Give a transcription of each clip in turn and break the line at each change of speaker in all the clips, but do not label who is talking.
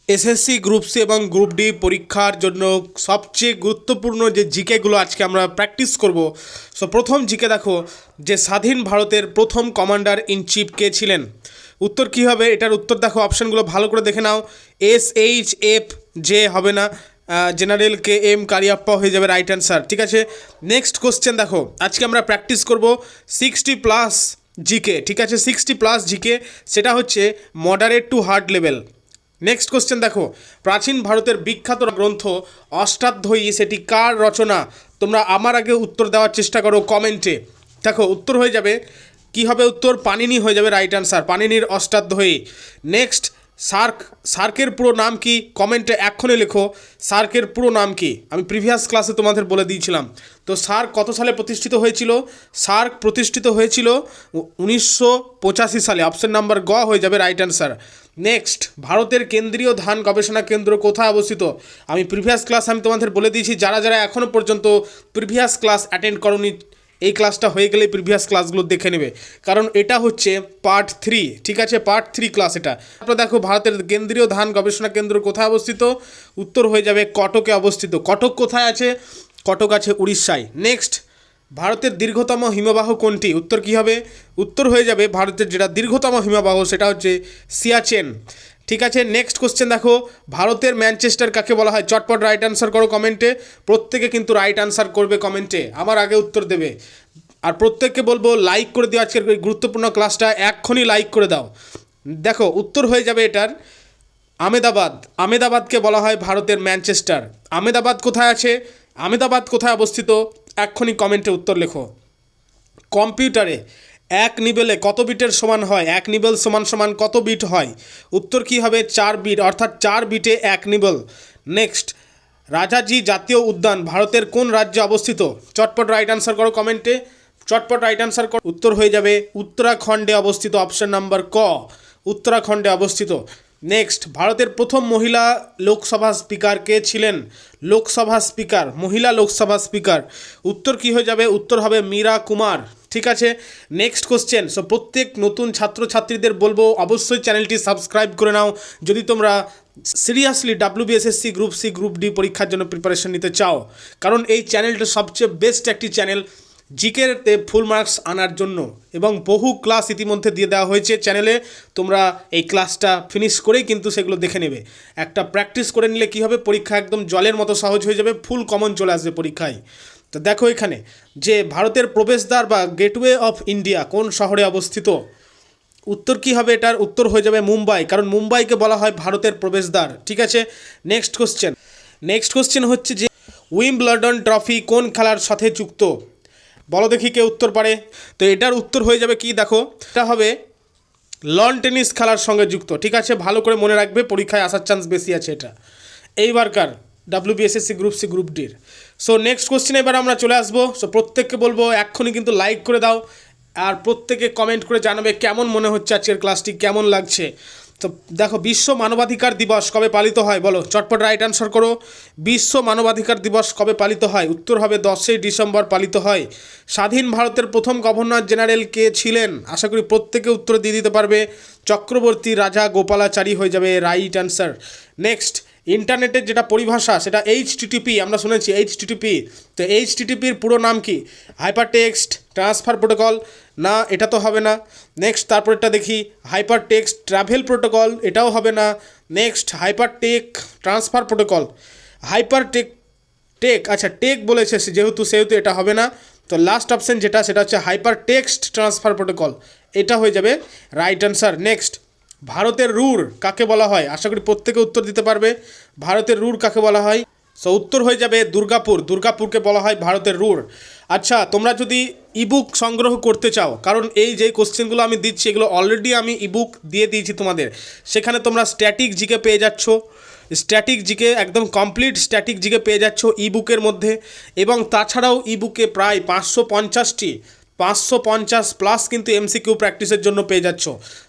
SSC group C এবং group D পরীক্ষার জন্য সবচেয়ে গুরুত্বপূর্ণ যে জিকেগুলো আজকে আমরা প্র্যাকটিস করব। সো প্রথম জিকে দেখো, যে স্বাধীন ভারতের প্রথম কমান্ডার ইন চিফ কে ছিলেন? উত্তর কী হবে? এটার উত্তর দেখো, অপশানগুলো ভালো করে দেখে নাও। SHF যে হবে না, জেনারেল KM কারিয়াপ্পা হয়ে যাবে রাইট অ্যান্সার। ঠিক আছে, নেক্সট কোশ্চেন দেখো, আজকে আমরা প্র্যাকটিস করব 60+ জিকে। ঠিক আছে, 60+ জিকে, সেটা হচ্ছে moderate two hard level. Next question দেখো, প্রাচীন ভারতের বিখ্যাত গ্রন্থ অষ্টাধ্যায়ী সেটি কার রচনা? তোমরা আমার আগে উত্তর দেওয়ার চেষ্টা করো কমেন্টে। দেখো উত্তর হয়ে যাবে, কি হবে উত্তর? পানিনি হয়ে যাবে রাইট অ্যান্সার, পানিনির অষ্টাধ্যায়ী। নেক্সট, সার্কের পুরো নাম কি? কমেন্টে এক্ষুনি লেখো সার্কের পুরো নাম কি। আমি প্রিভিয়াস ক্লাসে তোমাদের বলে দিয়েছিলাম। তো সার্ক কত সালে প্রতিষ্ঠিত হয়েছিল? সার্ক প্রতিষ্ঠিত হয়েছিল 1985 সালে। অপশন নাম্বার গ হয়ে যাবে রাইট অ্যান্সার। নেক্সট, ভারতের কেন্দ্রীয় ধান গবেষণা কেন্দ্র কোথায় অবস্থিত? আমি প্রিভিয়াস ক্লাস আমি তোমাদের বলে দিয়েছি, যারা যারা এখনও পর্যন্ত প্রিভিয়াস ক্লাস অ্যাটেন্ড করোনি, এই ক্লাসটা হয়ে গেলে প্রিভিয়াস ক্লাসগুলো দেখে নেবে, কারণ এটা হচ্ছে পার্ট 3। ঠিক আছে, পার্ট 3 ক্লাস এটা। তারপরে দেখো, ভারতের কেন্দ্রীয় ধান গবেষণা কেন্দ্র কোথায় অবস্থিত? উত্তর হয়ে যাবে কটকে অবস্থিত। কটক কোথায় আছে? কটক আছে উড়িষ্যায়। নেক্সট, ভারতের দীর্ঘতম হিমবাহ কোনটি? উত্তর কী হবে? উত্তর হয়ে যাবে ভারতের যেটা দীর্ঘতম হিমবাহ সেটা হচ্ছে সিয়াচেন। ঠিক আছে, নেক্সট কোশ্চেন দেখো, ভারতের ম্যানচেস্টার কাকে বলা হয়? চটপট রাইট আনসার করো কমেন্টে। প্রত্যেকে কিন্তু রাইট আনসার করবে কমেন্টে, আমার আগে উত্তর দেবে। আর প্রত্যেককে বলবো লাইক করে দিও আজকের এই গুরুত্বপূর্ণ ক্লাসটা, এক্ষুনি লাইক করে দাও। দেখো উত্তর হয়ে যাবে এটার আমেদাবাদ। আমেদাবাদকে বলা হয় ভারতের ম্যানচেস্টার। আমেদাবাদ কোথায় আছে? আমেদাবাদ কোথায় অবস্থিত? এক্ষুনি কমেন্টে উত্তর লেখো। কম্পিউটারে এক নিবেলে কত বিটের সমান হয়? এক নিবেল সমান সমান কত বিট হয়? উত্তর কী হবে? 4 বিট, অর্থাৎ 4 বিটে এক নিবেল। নেক্সট, রাজাজি জাতীয় উদ্যান ভারতের কোন রাজ্যে অবস্থিত? চটপট রাইট আনসার করো কমেন্টে, চটপট রাইট আনসার করো। উত্তর হয়ে যাবে উত্তরাখণ্ডে অবস্থিত। অপশন নাম্বার ক, উত্তরাখণ্ডে অবস্থিত। নেক্সট, ভারতের প্রথম মহিলা লোকসভা স্পিকার কে ছিলেন? লোকসভা স্পিকার, মহিলা লোকসভা স্পিকার। উত্তর কী হয়ে যাবে? উত্তর হবে মীরা কুমার। ঠিক আছে, নেক্সট কোশ্চেন। সো প্রত্যেক নতুন ছাত্রছাত্রীদের বলবো অবশ্যই চ্যানেলটি সাবস্ক্রাইব করে নাও যদি তোমরা seriously WBSSC group C group D পরীক্ষার জন্য প্রিপারেশন নিতে চাও, কারণ এই চ্যানেলটা সবচেয়ে বেস্ট একটি চ্যানেল জিকেতে ফুল মার্কস আনার জন্য, এবং বহু ক্লাস ইতিমধ্যে দিয়ে দেওয়া হয়েছে চ্যানেলে। তোমরা এই ক্লাসটা ফিনিশ করেই কিন্তু সেগুলো দেখে নেবে। একটা প্র্যাকটিস করে নিলে কী হবে, পরীক্ষা একদম জলের মতো সহজ হয়ে যাবে, ফুল কমন চলে আসবে পরীক্ষায়। তো দেখো এখানে, যে ভারতের প্রবেশদ্বার বা গেটওয়ে অফ ইন্ডিয়া কোন শহরে অবস্থিত? উত্তর কী হবে? এটার উত্তর হয়ে যাবে মুম্বাই, কারণ মুম্বাইকে বলা হয় ভারতের প্রবেশদ্বার। ঠিক আছে, নেক্সট কোশ্চেন হচ্ছে যে উইম্বলডন ট্রফি কোন খেলার সাথে যুক্ত? বলো দেখি কে উত্তর পারে। তো এটার উত্তর হয়ে যাবে কি, দেখো এটা হবে লন টেনিস খেলার সঙ্গে যুক্ত। ঠিক আছে, ভালো করে মনে রাখবে, পরীক্ষায় আসার চান্স বেশি আছে এটা এইবারকার WBSSC গ্রুপ সি গ্রুপ ডির। সো নেক্সট কোশ্চেনে এবার আমরা চলে আসবো। সো প্রত্যেককে বলবো এক্ষুনি কিন্তু লাইক করে দাও, আর প্রত্যেকে কমেন্ট করে জানাবে কেমন মনে হচ্ছে আজকের ক্লাসটি, কেমন লাগছে। তো দেখো, বিশ্ব মানবাধিকার দিবস কবে পালিত হয়? বলো, চটপট রাইট আনসার করো। বিশ্ব মানবাধিকার দিবস কবে পালিত হয়? উত্তর হবে 10ই ডিসেম্বর পালিত হয়। স্বাধীন ভারতের প্রথম গভর্নর জেনারেল কে ছিলেন? আশা করি প্রত্যেকে উত্তর দিয়ে দিতে পারবে। চক্রবর্তী রাজা গোপালাচারী হয়ে যাবে রাইট অ্যান্সার। নেক্সট, ইন্টারনেটের যেটা পরিভাষা সেটা HTTP, আমরা শুনেছি HTTP। তো HTTPর পুরো নাম কি? হাইপার টেক্সট ট্রান্সফার প্রোটোকল, না এটা তো হবে না। নেক্সট, তারপরেরটা দেখি, হাইপার টেক্সট ট্রাভেল প্রোটোকল, এটাও হবে না। Next, hypertext transfer protocol, hypertext আচ্ছা টেক বলেছে সেহেতু এটা হবে না। তো লাস্ট অপশন যেটা, সেটা হচ্ছে হাইপার টেক্সট ট্রান্সফার প্রোটোকল, এটা হয়ে যাবে রাইট অ্যান্সার। নেক্সট, ভারতের রুর কাকে বলা হয়? আশা করি প্রত্যেকে উত্তর দিতে পারবে। ভারতের রুর কাকে বলা হয়? সো উত্তর হয়ে যাবে দুর্গাপুর। দুর্গাপুরকে বলা হয় ভারতের রুর। আচ্ছা, তোমরা যদি ইবুক সংগ্রহ করতে চাও, কারণ এই যে কোশ্চেনগুলো আমি দিচ্ছি এগুলো অলরেডি আমি ইবুক দিয়ে দিয়েছি তোমাদের, সেখানে তোমরা স্ট্যাটিক জিকে পেয়ে যাচ্ছ। স্ট্যাটিক জিকে একদম কমপ্লিট স্ট্যাটিক জিকে পেয়ে যাচ্ছ ইবুকের মধ্যে, এবং তাছাড়াও ইবুকে প্রায় 550+ কিন্তু MCQ প্র্যাকটিসের জন্য পেয়ে যাচ্ছ।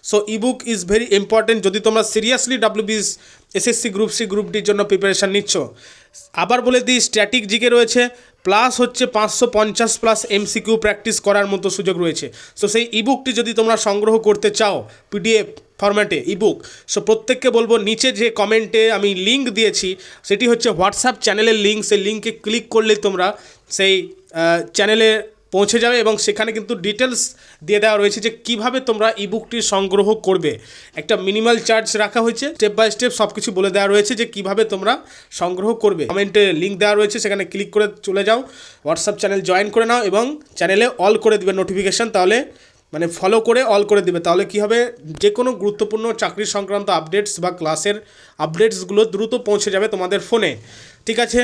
So ebook is very important যদি তোমরা seriously WBSSC group C group ডির জন্য প্রিপারেশান নিচ্ছ। আবার বলে দিই, স্ট্যাটিক জিকে রয়েছে প্লাস হচ্ছে 550 প্লাস এমসিকিউ প্র্যাকটিস করার মতো সুযোগ রয়েছে। সো সেই ইবুকটি যদি তোমরা সংগ্রহ করতে চাও পিডিএফ ফরম্যাটে ইবুক, সো প্রত্যেককে বলবো নিচে যে কমেন্টে আমি লিঙ্ক দিয়েছি সেটি হচ্ছে হোয়াটসঅ্যাপ চ্যানেলের লিঙ্ক। সেই লিঙ্কে ক্লিক করলে তোমরা সেই চ্যানেলে পৌঁছে যাবে এবং সেখানে কিন্তু ডিটেলস দিয়ে দেওয়া রয়েছে যে কিভাবে তোমরা ইবুকটি সংগ্রহ করবে। একটা মিনিমাল চার্জ রাখা হয়েছে, স্টেপ বাই স্টেপ সব কিছু বলে দেওয়া রয়েছে যে কিভাবে তোমরা সংগ্রহ করবে। কমেন্টে লিঙ্ক দেওয়া রয়েছে, সেখানে ক্লিক করে চলে যাও, হোয়াটসঅ্যাপ চ্যানেল জয়েন করে নাও এবং চ্যানেলে অল করে দিবে নোটিফিকেশান, তাহলে মানে ফলো করে অল করে দিবে। তাহলে কী হবে, যে কোনো গুরুত্বপূর্ণ চাকরি সংক্রান্ত আপডেটস বা ক্লাসের আপডেটসগুলো দ্রুত পৌঁছে যাবে তোমাদের ফোনে, ঠিক আছে।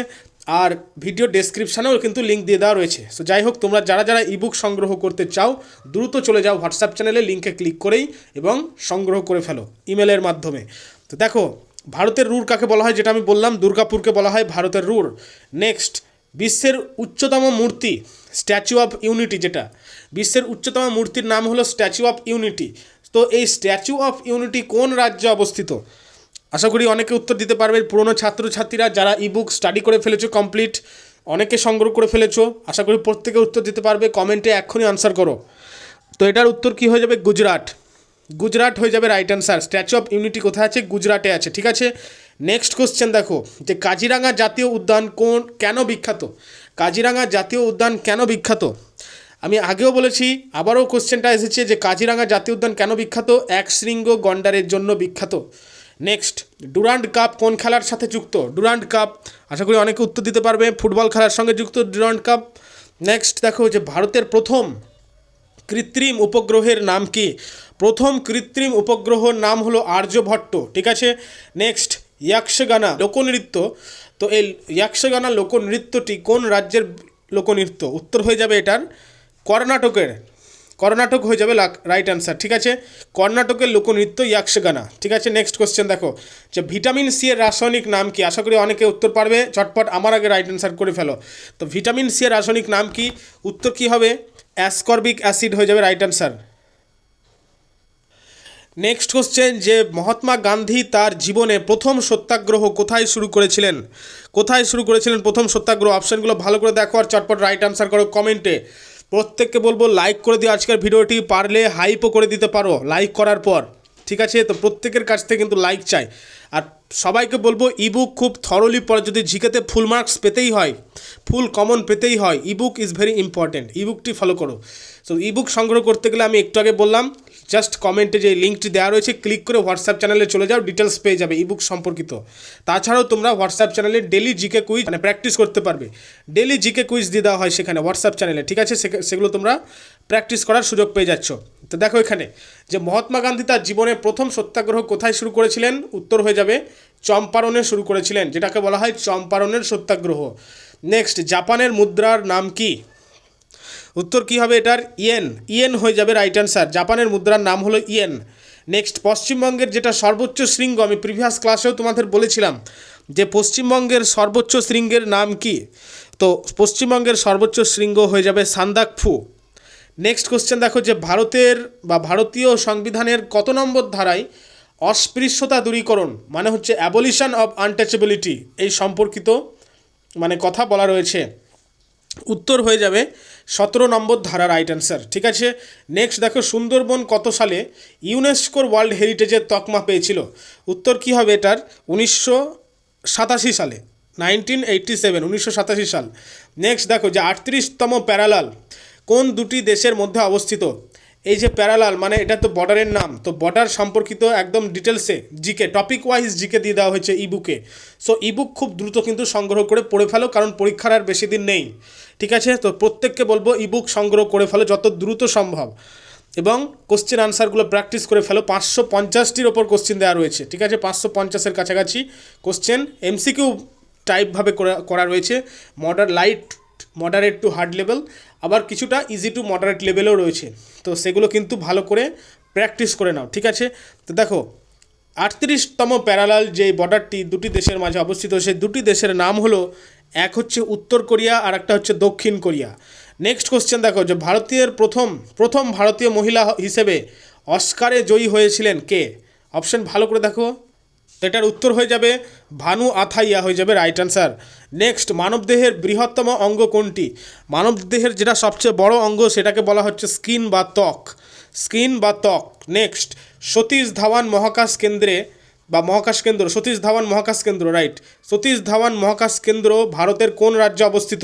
আর ভিডিও ডেসক্রিপশানেও কিন্তু লিঙ্ক দিয়ে দেওয়া রয়েছে। সো যাই হোক, তোমরা যারা যারা ইবুক সংগ্রহ করতে চাও দ্রুত চলে যাও হোয়াটসঅ্যাপ চ্যানেলে, লিঙ্কে ক্লিক করেই এবং সংগ্রহ করে ফেলো ইমেলের মাধ্যমে। তো দেখো, ভারতের রুর কাকে বলা হয়, যেটা আমি বললাম, দুর্গাপুরকে বলা হয় ভারতের রুর। নেক্সট, বিশ্বের উচ্চতম মূর্তি স্ট্যাচু অফ ইউনিটি, যেটা বিশ্বের উচ্চতম মূর্তির নাম হলো স্ট্যাচু অফ ইউনিটি। তো এই স্ট্যাচু অফ ইউনিটি কোন রাজ্যে অবস্থিত? আশা করি অনেকে উত্তর দিতে পারবে। পুরনো ছাত্রছাত্রীরা যারা ইবুক স্টাডি করে ফেলেছো কমপ্লিট, অনেকে সংগ্রহ করে ফেলেছো, আশা করি প্রত্যেকে উত্তর দিতে পারবে। কমেন্টে এক্ষুনি আনসার করো। তো এটার উত্তর কি হয়ে যাবে? গুজরাট। গুজরাট হয়ে যাবে right answer. Statue of unity কোথায় আছে? গুজরাটে আছে, ঠিক আছে। নেক্সট কোশ্চেন দেখো, যে কাজিরাঙা জাতীয় উদ্যান কেন বিখ্যাত? কাজিরাঙা জাতীয় উদ্যান কেন বিখ্যাত? আমি আগেও বলেছি, আবারও কোশ্চেনটা এসেছে যে কাজিরাঙা জাতীয় উদ্যান কেন বিখ্যাত? একশৃঙ্গ গন্ডারের জন্য বিখ্যাত। নেক্সট, ডুরান্ড কাপ কোন খেলার সাথে যুক্ত? ডুরান্ড কাপ, আশা করি অনেকে উত্তর দিতে পারবে, ফুটবল খেলার সঙ্গে যুক্ত ডুরান্ড কাপ। নেক্সট দেখো, যে ভারতের প্রথম কৃত্রিম উপগ্রহের নাম কি? প্রথম কৃত্রিম উপগ্রহর নাম হলো আর্যভট্ট, ঠিক আছে। নেক্সট, ইয়াক্ষগানা লোকনৃত্য, তো এই ইয়াক্ষগানা লোকনৃত্যটি কোন রাজ্যের লোকনৃত্য? উত্তর হয়ে যাবে এটার কর্ণাটকের। কর্ণাটক হয়ে যাবে রাইট অ্যান্সার, ঠিক আছে। কর্ণাটকের লোকনৃত্য ইয়াক্ষগানা, ঠিক আছে। নেক্সট কোশ্চেন দেখো, যে ভিটামিন সি এর রাসায়নিক নাম কি? আশা করি অনেকে উত্তর পারবে, চটপট আমার আগে রাইট অ্যান্সার করে ফেলো। তো ভিটামিন সি এর রাসায়নিক নাম কি? উত্তর কি হবে? অ্যাসকর্বিক অ্যাসিড হয়ে যাবে রাইট অ্যান্সার। নেক্সট কোশ্চেন, যে মহাত্মা গান্ধী তার জীবনে প্রথম সত্যাগ্রহ কোথায় শুরু করেছিলেন? কোথায় শুরু করেছিলেন প্রথম সত্যাগ্রহ? অপশানগুলো ভালো করে দেখো আর চটপট রাইট অ্যান্সার করো কমেন্টে। প্রত্যেককে বলবো লাইক করে দিও আজকের ভিডিওটি, পারলে হাইপও করে দিতে পারো লাইক করার পর, ঠিক আছে। তো প্রত্যেকের কাছ থেকে কিন্তু লাইক চাই। আর সবাইকে বলবো ইবুক খুব থরলি পড়ে, যদি জিকেতে ফুল মার্কস পেতেই হয়, ফুল কমন পেতেই হয়, ইবুক ইজ ভেরি ইম্পর্টেন্ট, ইবুকটি ফলো করো। সো ইবুক সংগ্রহ করতে গেলে আমি একটু আগে বললাম, জাস্ট কমেন্টে যে লিঙ্কটি দেওয়া রয়েছে ক্লিক করে হোয়াটসঅ্যাপ চ্যানেলে চলে যাও, ডিটেলস পেয়ে যাবে ইবুক সম্পর্কিত। তাছাড়াও তোমরা হোয়াটসঅ্যাপ চ্যানেলে ডেলি জিকে কুইজ মানে প্র্যাকটিস করতে পারবে। ডেলি জিকে কুইজ দিয়ে দেওয়া হয় সেখানে হোয়াটসঅ্যাপ চ্যানেলে, ঠিক আছে। সেগুলো তোমরা প্র্যাকটিস করার সুযোগ পেয়ে যাচ্ছ। তো দেখো এখানে, যে মহাত্মা গান্ধী তার জীবনে প্রথম সত্যাগ্রহ কোথায় শুরু করেছিলেন? উত্তর হয়ে যাবে চম্পারণে শুরু করেছিলেন, যেটাকে বলা হয় চম্পারণের সত্যাগ্রহ। নেক্সট, জাপানের মুদ্রার নাম কি? উত্তর কি হবে এটার? ইয়েন। ইয়েন হয়ে যাবে রাইট অ্যান্সার। জাপানের মুদ্রার নাম হলো ইয়েন। নেক্সট, পশ্চিমবঙ্গের যেটা সর্বোচ্চ শৃঙ্গ, আমি প্রিভিয়াস ক্লাসেও তোমাদের বলেছিলাম যে পশ্চিমবঙ্গের সর্বোচ্চ শৃঙ্গের নাম কি? তো পশ্চিমবঙ্গের সর্বোচ্চ শৃঙ্গ হয়ে যাবে সান্দাকফু। নেক্সট কোশ্চেন দেখো, যে ভারতের বা ভারতীয় সংবিধানের কত নম্বর ধারায় অস্পৃশ্যতা দূরীকরণ মানে হচ্ছে অ্যাবলিশন অফ আনটাচেবিলিটি এই সম্পর্কিত মানে কথা বলা রয়েছে? উত্তর হয়ে যাবে 17 নম্বর ধারা রাইট অ্যান্সার, ঠিক আছে। নেক্সট দেখো, সুন্দরবন কত সালে ইউনেস্কোর ওয়ার্ল্ড হেরিটেজের তকমা পেয়েছিল? উত্তর কি হবে এটার? 1987 সালে, 1987, 1987 সাল। নেক্সট দেখো, যে 38তম প্যারালাল কোন দুটি দেশের মধ্যে অবস্থিত? এই যে প্যারালাল মানে এটা তো বর্ডারের নাম, তো বর্ডার সম্পর্কিত একদম ডিটেলসে জিকে টপিক ওয়াইজ জিকে দিয়ে দেওয়া হয়েছে ইবুকে। সো ইবুক খুব দ্রুত কিন্তু সংগ্রহ করে পড়ে ফেলো, কারণ পরীক্ষার আর বেশি দিন নেই, ঠিক আছে। তো প্রত্যেককে বলবো ইবুক সংগ্রহ করে ফেলো যত দ্রুত সম্ভব এবং কোশ্চেন আনসারগুলো প্র্যাকটিস করে ফেলো। 550টির ওপর কোশ্চেন দেওয়া রয়েছে, ঠিক আছে। 550-এর কাছাকাছি কোশ্চেন এমসিকিউ টাইপভাবে করা রয়েছে, মডারেট টু হার্ড লেভেল, আবার কিছুটা ইজি টু মডারেট লেভেলেও রয়েছে। তো সেগুলো কিন্তু ভালো করে প্র্যাকটিস করে নাও, ঠিক আছে। তো দেখো, 38তম প্যারালাল যে বর্ডারটি দুটি দেশের মাঝে অবস্থিত, সেই দুটি দেশের নাম হলো, এক হচ্ছে উত্তর কোরিয়া আর একটা হচ্ছে দক্ষিণ কোরিয়া। নেক্সট কোশ্চেন দেখো, যে ভারতীয় প্রথম ভারতীয় মহিলা হিসেবে অস্কারে জয়ী হয়েছিলেন কে? অপশন ভালো করে দেখো, এটার উত্তর হয়ে যাবে ভানু আথাইয়া হয়ে যাবে রাইট অ্যান্সার। নেক্সট, মানবদেহের বৃহত্তম অঙ্গ কোনটি? মানবদেহের যেটা সবচেয়ে বড় অঙ্গ সেটাকে বলা হচ্ছে স্কিন বা ত্বক, স্কিন বা ত্বক। নেক্সট, সতীশ ধাওয়ান মহাকাশ কেন্দ্রে বা মহাকাশ কেন্দ্র, সতীশ ধাওয়ান মহাকাশ কেন্দ্র, রাইট। সতীশ ধাওয়ান মহাকাশ কেন্দ্র ভারতের কোন রাজ্যে অবস্থিত?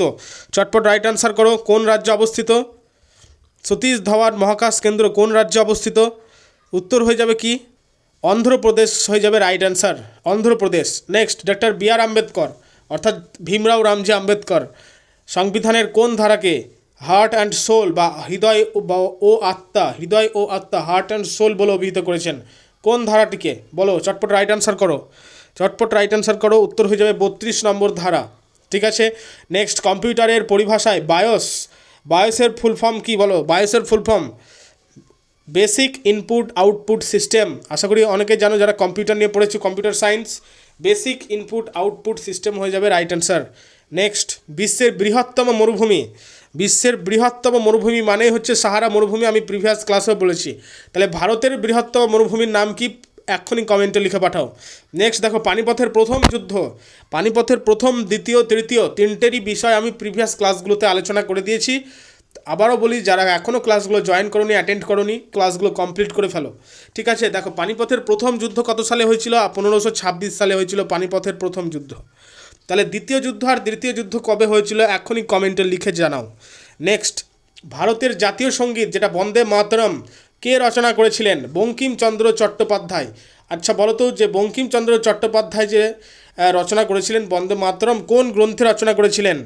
চটপট রাইট অ্যান্সার করো, কোন রাজ্যে অবস্থিত? সতীশ ধাওয়ান মহাকাশ কেন্দ্র কোন রাজ্যে অবস্থিত? উত্তর হয়ে যাবে কি? অন্ধ্রপ্রদেশ হয়ে যাবে right answer, Andhra Pradesh. Next, doctor B R Ambedkar অর্থাৎ ভীমরাও রামজি আম্বেদকর সংবিধানের কোন ধারাকে হার্ট অ্যান্ড সোল বা হৃদয় ও আত্মা, হৃদয় ও আত্মা, হার্ট অ্যান্ড সোল বলে অভিহিত করেছেন? কোন ধারাটিকে বলো, চটপট রাইট অ্যান্সার করো, চটপট রাইট অ্যান্সার করো। উত্তর হয়ে যাবে 32 নম্বর ধারা, ঠিক আছে। নেক্সট, কম্পিউটারের পরিভাষায় বায়োস, বায়োসের ফুল ফর্ম কী বলো? বায়োসের full form basic input output system. আশা করি অনেকে জানো যারা কম্পিউটার নিয়ে পড়েছো, computer science. Basic input output system হয়ে যাবে রাইট অ্যান্সার। নেক্সট, বিশ্বের বৃহত্তম মরুভূমি, বিশ্বের বৃহত্তম মরুভূমি মানেই হচ্ছে সাহারা মরুভূমি, আমি প্রিভিয়াস ক্লাসে বলেছি। তাহলে ভারতের বৃহত্তম মরুভূমির নাম কি? এক্ষুনি কমেন্টে লিখে পাঠাও। নেক্সট দেখো, পানিপথের প্রথম যুদ্ধ, পানিপথের প্রথম, দ্বিতীয়, তৃতীয় তিনটেরই বিষয় আমি প্রিভিয়াস ক্লাসগুলোতে আলোচনা করে দিয়েছি। আবারও বলি, যারা এখনও ক্লাসগুলো জয়েন করোনি, অ্যাটেন্ড করোনি, ক্লাসগুলো কমপ্লিট করে ফেলো, ঠিক আছে। দেখো, পানিপথের প্রথম যুদ্ধ কত সালে হয়েছিল? 1526 সালে হয়েছিল পানিপথের প্রথম যুদ্ধ। তাহলে দ্বিতীয় যুদ্ধ আর তৃতীয় যুদ্ধ কবে হয়েছিল এখনই কমেন্টে লিখে জানাও। নেক্সট, ভারতের জাতীয় সঙ্গীত যেটা বন্দে মাতরম, কে রচনা করেছিলেন? বঙ্কিমচন্দ্র চট্টোপাধ্যায়। আচ্ছা বলো তো, যে বঙ্কিমচন্দ্র চট্টোপাধ্যায় যে রচনা করেছিলেন বন্দে মাতরম, কোন গ্রন্থে রচনা করেছিলেন?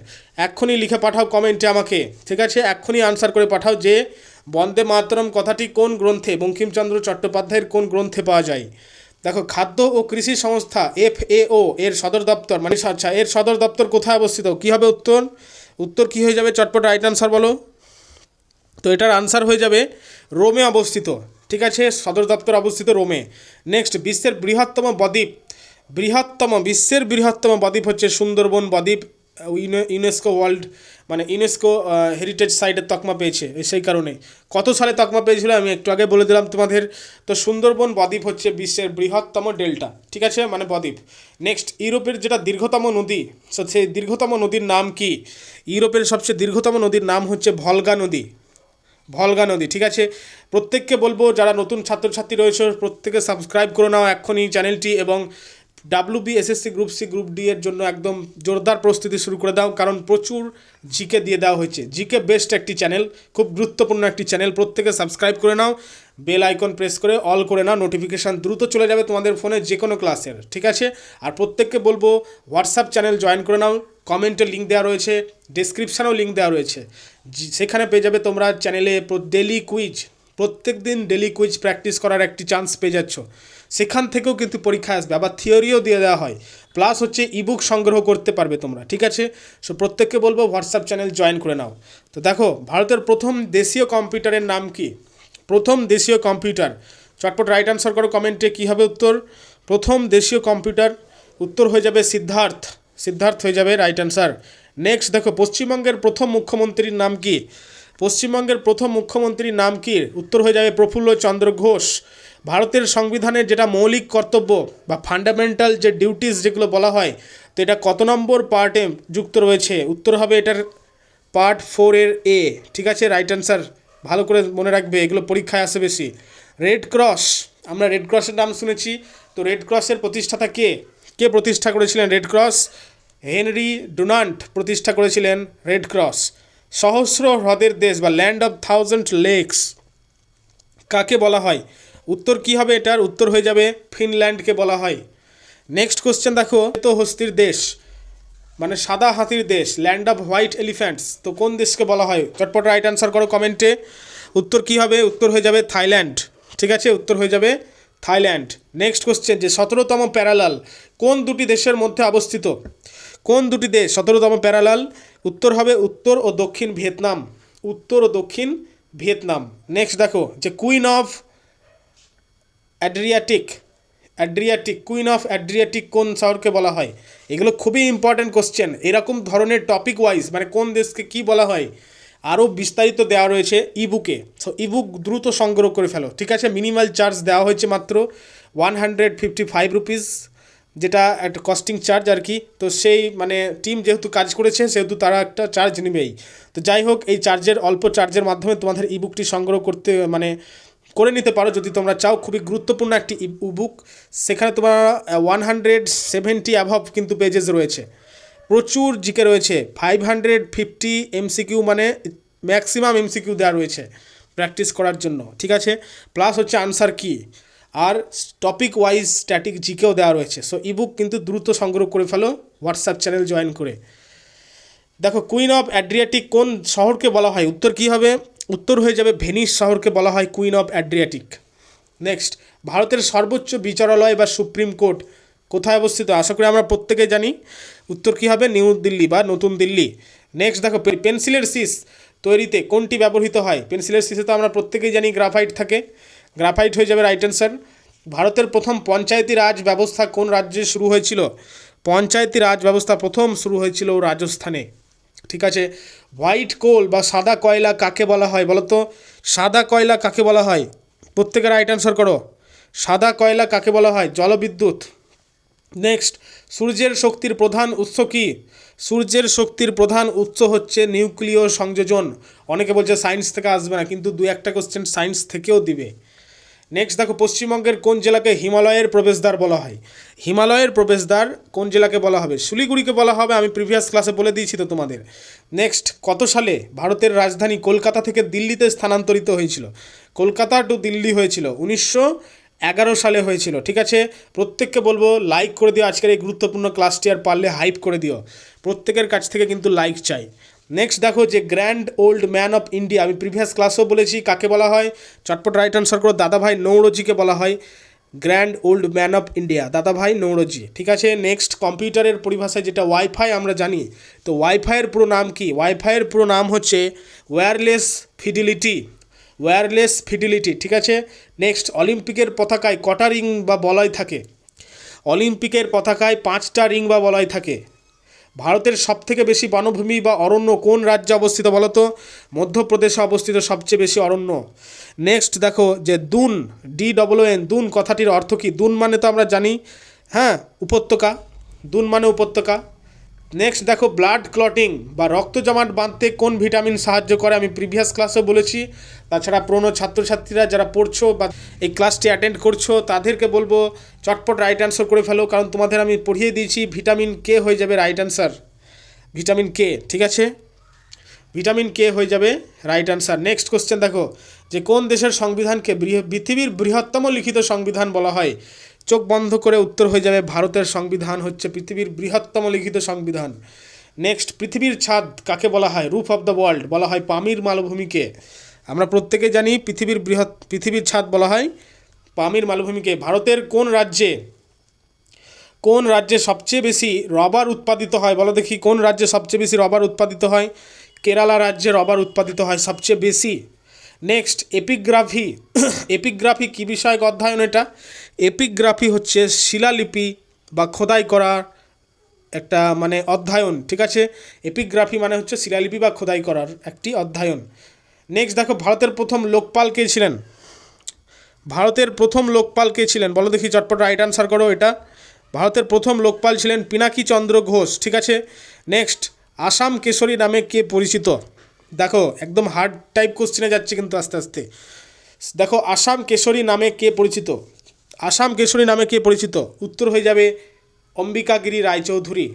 এক্ষুনি লিখে পাঠাও কমেন্টে আমাকে, ঠিক আছে। এক্ষুনি আনসার করে পাঠাও যে বন্দে মাতরম কথাটি কোন গ্রন্থে, বঙ্কিমচন্দ্র চট্টোপাধ্যায়ের কোন গ্রন্থে পাওয়া যায়। দেখো, খাদ্য ও কৃষি সংস্থা FAO এর সদর দপ্তর, মানে আচ্ছা এর সদর দপ্তর কোথায় অবস্থিত? কী হবে উত্তর? উত্তর কী হয়ে যাবে? চটপট রাইট আনসার বলো। তো এটার আনসার হয়ে যাবে রোমে অবস্থিত, ঠিক আছে। সদর দপ্তর অবস্থিত রোমে। নেক্সট, বিশ্বের বৃহত্তম বদ্বীপ, বিশ্বের বৃহত্তম বদ্বীপ হচ্ছে সুন্দরবন বদ্বীপ। ইউনেস্কো ওয়ার্ল্ড মানে ইউনেস্কো হেরিটেজ সাইটের তকমা পেয়েছে, সেই কারণে। কত সালে তকমা পেয়েছিল আমি একটু আগে বলে দিলাম তোমাদের। তো সুন্দরবন বদ্বীপ হচ্ছে বিশ্বের বৃহত্তম ডেল্টা, ঠিক আছে, মানে বদ্বীপ। নেক্সট, ইউরোপের যেটা দীর্ঘতম নদী, সেই দীর্ঘতম নদীর নাম কি? ইউরোপের সবচেয়ে দীর্ঘতম নদীর নাম হচ্ছে ভলগা নদী, ভলগা নদী, ঠিক আছে। প্রত্যেককে বলবো যারা নতুন ছাত্রছাত্রী রয়েছে প্রত্যেকে সাবস্ক্রাইব করে নাও এক্ষুনি চ্যানেলটি, এবং WBSSC group C group D এর জন্য একদম জোরদার প্রস্তুতি শুরু করে দাও, কারণ প্রচুর জিকে দিয়ে দেওয়া হয়েছে। জিকে বেস্ট একটি চ্যানেল, খুব গুরুত্বপূর্ণ একটি চ্যানেল, প্রত্যেকে সাবস্ক্রাইব করে নাও, বেল আইকন প্রেস করে অল করে নাও, নোটিফিকেশান দ্রুত চলে যাবে তোমাদের ফোনে যে কোনো ক্লাসের, ঠিক আছে। আর প্রত্যেককে বলবো হোয়াটসঅ্যাপ চ্যানেল জয়েন করে নাও, কমেন্টে লিঙ্ক দেওয়া রয়েছে, ডেসক্রিপশানেও লিঙ্ক দেওয়া রয়েছে, সেখানে পেয়ে যাবে তোমরা চ্যানেলে ডেলি কুইজ, প্রত্যেক দিন ডেলি কুইজ প্র্যাকটিস করার একটি চান্স পেয়ে যাচ্ছ। সেখান থেকেও কিন্তু পরীক্ষা আসবে, আবার থিওরিও দিয়ে দেওয়া হয়, প্লাস হচ্ছে ইবুক সংগ্রহ করতে পারবে তোমরা, ঠিক আছে। সো প্রত্যেককে বলবো হোয়াটসঅ্যাপ চ্যানেল জয়েন করে নাও। তো দেখো, ভারতের প্রথম দেশীয় কম্পিউটারের নাম কি? প্রথম দেশীয় কম্পিউটার, চটপট রাইট আনসার করো কমেন্টে, কী হবে উত্তর? প্রথম দেশীয় কম্পিউটার, উত্তর হয়ে যাবে সিদ্ধার্থ, সিদ্ধার্থ হয়ে যাবে রাইট আনসার। নেক্সট দেখো, পশ্চিমবঙ্গের প্রথম মুখ্যমন্ত্রীর নাম কি? পশ্চিমবঙ্গের প্রথম মুখ্যমন্ত্রীর নাম কি? উত্তর হয়ে যাবে প্রফুল্ল চন্দ্র ঘোষ। ভারতের সংবিধানের যেটা মৌলিক কর্তব্য বা ফান্ডামেন্টাল যে ডিউটিস যেগুলো বলা হয়, তো এটা কত নম্বর পার্টে যুক্ত রয়েছে? উত্তর হবে এটার পার্ট 4 এর A, ঠিক আছে, রাইট অ্যান্সার। ভালো করে মনে রাখবে, এগুলো পরীক্ষায় আসে বেশি। রেড ক্রস, আমরা রেড ক্রসের নাম শুনেছি, তো রেড ক্রসের প্রতিষ্ঠাতা কে? কে প্রতিষ্ঠা করেছিলেন রেড ক্রস? হেনরি ডুনান্ট প্রতিষ্ঠা করেছিলেন রেড ক্রস। সহস্র হ্রদের দেশ বা ল্যান্ড অফ থাউজেন্ড লেকস কাকে বলা হয়? উত্তর কি হবে এটার? উত্তর হয়ে যাবে ফিনল্যান্ডকে বলা হয়। নেক্সট কোশ্চেন দেখো, তো হস্তির দেশ মানে সাদা হাতির দেশ, ল্যান্ড অফ হোয়াইট এলিফ্যান্টস, তো কোন দেশকে বলা হয়? চটপট রাইট আনসার করো কমেন্টে। উত্তর কি হবে? উত্তর হয়ে যাবে থাইল্যান্ড, ঠিক আছে, উত্তর হয়ে যাবে থাইল্যান্ড। নেক্সট কোশ্চেন, যে 17তম প্যারালাল কোন দুটি দেশের মধ্যে অবস্থিত? কোন দুটি দেশ 17তম প্যারালাল? উত্তর হবে উত্তর ও দক্ষিণ ভিয়েতনাম, উত্তর ও দক্ষিণ ভিয়েতনাম। নেক্সট দেখো, যে queen of Adriatic, queen of Adriatic কোন শহরকে বলা হয়? এগুলো খুবই ইম্পর্ট্যান্ট কোশ্চেন, এরকম ধরনের টপিক ওয়াইজ মানে কোন দেশকে কি বলা হয় আরও বিস্তারিত দেওয়া রয়েছে ইবুকে। সো ইবুক দ্রুত সংগ্রহ করে ফেলো, ঠিক আছে। মিনিমাল চার্জ দেওয়া হয়েছে মাত্র 155 রুপিস, যেটা একটা কস্টিং চার্জ আর কি। তো সেই মানে টিম যেহেতু কাজ করেছে সেহেতু তারা একটা চার্জ নেবেই। তো যাই হোক, এই অল্প চার্জের মাধ্যমে তোমাদের ইবুকটি সংগ্রহ করতে মানে করে নিতে পারো যদি তোমরা চাও। খুবই গুরুত্বপূর্ণ একটি ইবুক, সেখানে তোমার 170 অ্যাভব কিন্তু পেজেস রয়েছে, প্রচুর জিকে রয়েছে, 550 এমসিকিউ মানে ম্যাক্সিমাম এমসিকিউ দেওয়া রয়েছে প্র্যাকটিস করার জন্য, ঠিক আছে। প্লাস হচ্ছে আনসার কি, আর টপিক ওয়াইজ স্ট্যাটিক জিকেও দেওয়া রয়েছে। সো ইবুক কিন্তু দ্রুত সংগ্রহ করে ফেলো হোয়াটসঅ্যাপ চ্যানেল জয়েন করে। দেখো, কুইন অফ অ্যাড্রিয়াটিক কোন শহরকে বলা হয়? উত্তর কী হবে? উত্তর হয়ে যাবে ভেনিস শহরকে বলা হয় কুইন অফ অ্যাড্রিয়াটিক। নেক্সট, ভারতের সর্বোচ্চ বিচারালয় বা সুপ্রিম কোর্ট কোথায় অবস্থিত? আশা করি আমরা প্রত্যেকে জানি। উত্তর কী হবে? নিউ দিল্লি বা নতুন দিল্লি। নেক্সট দেখো, পেন্সিলের শীষ তৈরিতে কোনটি ব্যবহৃত হয়? পেন্সিলের শীষে তো আমরা প্রত্যেকেই জানি গ্রাফাইট থাকে, গ্রাফাইট হয়ে যাবে রাইট অ্যান্সার। ভারতের প্রথম পঞ্চায়েতি রাজ ব্যবস্থা কোন রাজ্যে শুরু হয়েছিল? পঞ্চায়েতি রাজ ব্যবস্থা প্রথম শুরু হয়েছিল রাজস্থানে, ঠিক আছে। হোয়াইট কোল বা সাদা কয়লা কাকে বলা হয় বলো তো? সাদা কয়লা কাকে বলা হয়? প্রত্যেকে রাইট অ্যান্সার করো। সাদা কয়লা কাকে বলা হয়? জলবিদ্যুৎ। নেক্সট, সূর্যের শক্তির প্রধান উৎস কী? সূর্যের শক্তির প্রধান উৎস হচ্ছে নিউক্লিয় সংযোজন। অনেকে বলছে সায়েন্স থেকে আসবে না, কিন্তু দু একটা কোশ্চেন সায়েন্স থেকেও দিবে। নেক্সট দেখো, পশ্চিমবঙ্গের কোন জেলাকে হিমালয়ের প্রবেশদ্বার বলা হয়? হিমালয়ের প্রবেশদ্বার কোন জেলাকে বলা হবে? শিলিগুড়িকে বলা হবে, আমি প্রিভিয়াস ক্লাসে বলে দিয়েছি তো তোমাদের। নেক্সট, কত সালে ভারতের রাজধানী কলকাতা থেকে দিল্লিতে স্থানান্তরিত হয়েছিল? কলকাতা টু দিল্লি হয়েছিল 1911 সালে হয়েছিল, ঠিক আছে। প্রত্যেককে বলবো লাইক করে দিও আজকের এই গুরুত্বপূর্ণ ক্লাসটি, আর পারলে হাইপ করে দিও, প্রত্যেকের কাছ থেকে কিন্তু লাইক চাই। নেক্সট দেখো, যে grand old man of India, আমি প্রিভিয়াস ক্লাসেও বলেছি কাকে বলা হয়, চটপট রাইট আনসার করো। দাদাভাই নৌরোজিকে বলা হয় grand old man of India, দাদাভাই নৌরোজি, ঠিক আছে। নেক্সট, কম্পিউটারের পরিভাষায় যেটা ওয়াইফাই আমরা জানি, তো ওয়াইফাইয়ের পুরো নাম কি? ওয়াইফাইয়ের পুরো নাম হচ্ছে ওয়্যারলেস ফিডিলিটি, ওয়্যারলেস ফিডিলিটি, ঠিক আছে। নেক্সট, অলিম্পিকের পতাকায় কটা রিং বা বলয় থাকে? অলিম্পিকের পতাকায় 5টা রিং বা বলয় থাকে। ভারতের সবথেকে বেশি বনভূমি বা অরণ্য কোন রাজ্যে অবস্থিত বলো তো? মধ্যপ্রদেশে অবস্থিত সবচেয়ে বেশি অরণ্য। নেক্সট দেখো, যে দুন, DOON, দুন কথাটির অর্থ কী? দুন মানে তো আমরা জানি, হ্যাঁ, উপত্যকা, দুন মানে উপত্যকা। নেক্সট দেখো, ব্লাড ক্লটিং বা রক্ত জমাট বাঁধতে কোন ভিটামিন সাহায্য করে? আমি প্রিভিয়াস ক্লাসে বলেছি। তাছাড়া পুরনো ছাত্রছাত্রীরা যারা পড়ছো বা এই ক্লাসটি অ্যাটেন্ড করছো তাদেরকে বলবো চটপট রাইট অ্যান্সার করে ফেলো, কারণ তোমাদের আমি পড়িয়ে দিয়েছি। ভিটামিন কে হয়ে যাবে রাইট অ্যান্সার, ভিটামিন কে, ঠিক আছে। ভিটামিন কে হয়ে যাবে রাইট অ্যান্সার। নেক্সট কোশ্চেন দেখো, যে কোন দেশের সংবিধানকে পৃথিবীর বৃহত্তম লিখিত সংবিধান বলা হয়? চোখ বন্ধ করে উত্তর হয়ে যাবে ভারতের সংবিধান হচ্ছে পৃথিবীর বৃহত্তম লিখিত সংবিধান। নেক্সট, পৃথিবীর ছাদ কাকে বলা হয়? রুফ অফ দ্য ওয়ার্ল্ড বলা হয় পামির মালভূমিকে। আমরা প্রত্যেকে জানি পৃথিবীর ছাদ বলা হয় পামির মালভূমিকে। ভারতের কোন রাজ্যে সবচেয়ে বেশি রবার উৎপাদিত হয় বলো দেখি? কোন রাজ্যে সবচেয়ে বেশি রবার উৎপাদিত হয়? কেরালা রাজ্যে রবার উৎপাদিত হয় সবচেয়ে বেশি। নেক্সট, এপিগ্রাফি, এপিগ্রাফি কী বিষয়ক অধ্যয়ন? এটা এপিগ্রাফি হচ্ছে শিলালিপি বা খোদাই করার একটা মানে অধ্যয়ন, ঠিক আছে। এপিগ্রাফি মানে হচ্ছে শিলালিপি বা খোদাই করার একটি অধ্যয়ন। নেক্সট দেখো, ভারতের প্রথম লোকপাল কে ছিলেন? ভারতের প্রথম লোকপাল কে ছিলেন বলো দেখি? চটপট রাইট আনসার করো। এটা ভারতের প্রথম লোকপাল ছিলেন পিনাকি চন্দ্র ঘোষ, ঠিক আছে। নেক্সট, আসাম কেশরী নামে কে পরিচিত? দেখো, একদম হার্ড টাইপ কোশ্চেনে যাচ্ছে কিন্তু আস্তে আস্তে। দেখো, আসাম কেশরী নামে কে পরিচিত? আসাম কেশরী নামে কে পরিচিত? উত্তর হয়ে যাবে অম্বিকাগিরি রায়চৌধুরী।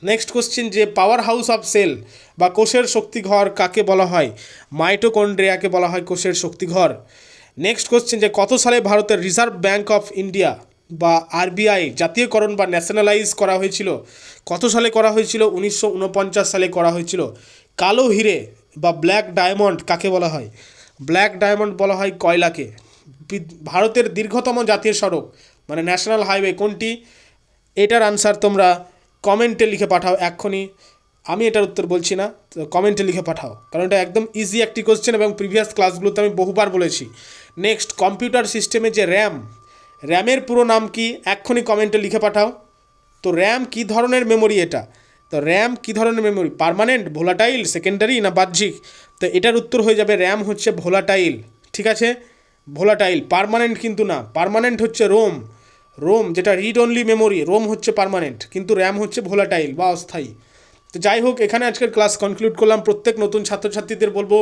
নেক্সট কোশ্চেন, যে পাওয়ার হাউস অফ সেল বা কোষের শক্তিঘর কাকে বলা হয়? মাইটোকন্ড্রিয়াকে বলা হয় কোষের শক্তিঘর। নেক্সট কোশ্চেন, যে কত সালে ভারতের রিজার্ভ ব্যাঙ্ক অফ ইন্ডিয়া বা RBI জাতীয়করণ বা ন্যাশনালাইজ করা হয়েছিল? কত সালে করা হয়েছিল? 1949 সালে করা হয়েছিল। কালো হিরে বা ব্ল্যাক ডায়মন্ড কাকে বলা হয়? ব্ল্যাক ডায়মন্ড বলা হয় কয়লাকে। ভারতের দীর্ঘতম জাতীয় সড়ক মানে ন্যাশনাল হাইওয়ে কোনটি? এটার আনসার তোমরা কমেন্টে লিখে পাঠাও এক্ষুনি, আমি এটার উত্তর বলছি না, তো কমেন্টে লিখে পাঠাও, কারণ এটা একদম ইজি একটি কোশ্চেন এবং প্রিভিয়াস ক্লাসগুলোতে আমি বহুবার বলেছি। নেক্সট, কম্পিউটার সিস্টেমে যে র্যামের পুরো নাম কি? এক্ষুনি কমেন্টে লিখে পাঠাও। তো র্যাম কী ধরনের মেমোরি এটা? তো র্যাম কী ধরনের মেমোরি? পার্মানেন্ট, ভোলাটাইল, সেকেন্ডারি না বাহ্যিক? তো এটার উত্তর হয়ে যাবে র্যাম হচ্ছে ভোলাটাইল, ঠিক আছে। ভোলাটাইল, পার্মানেন্ট কিন্তু না। পার্মানেন্ট হচ্ছে রোম যেটা রিড অনলি মেমোরি, রোম হচ্ছে পার্মানেন্ট, কিন্তু র্যাম হচ্ছে ভোলাটাইল বা অস্থায়ী। তো যাই হোক, এখানে আজকের ক্লাস কনক্লুড করলাম। প্রত্যেক নতুন ছাত্রছাত্রীদের বলবো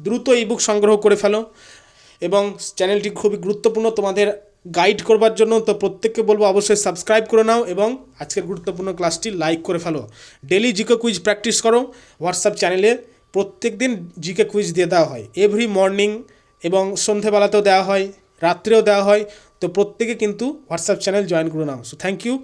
দ্রুত এই বুক সংগ্রহ করে ফেলো, এবং চ্যানেলটি খুবই গুরুত্বপূর্ণ তোমাদের গাইড করবার জন্য। তো প্রত্যেককে বলবো অবশ্যই সাবস্ক্রাইব করে নাও এবং আজকের গুরুত্বপূর্ণ ক্লাসটি লাইক করে ফেলো। ডেলি জিকে কুইজ প্র্যাকটিস করো। হোয়াটসঅ্যাপ চ্যানেলে প্রত্যেক দিন জিকে কুইজ দিয়ে দেওয়া হয়, এভরি মর্নিং, এবং সন্ধেবেলাতেও দেওয়া হয়, রাত্রেও দেওয়া হয়। তো প্রত্যেকে কিন্তু হোয়াটসঅ্যাপ চ্যানেল জয়েন করে নাও। So thank you.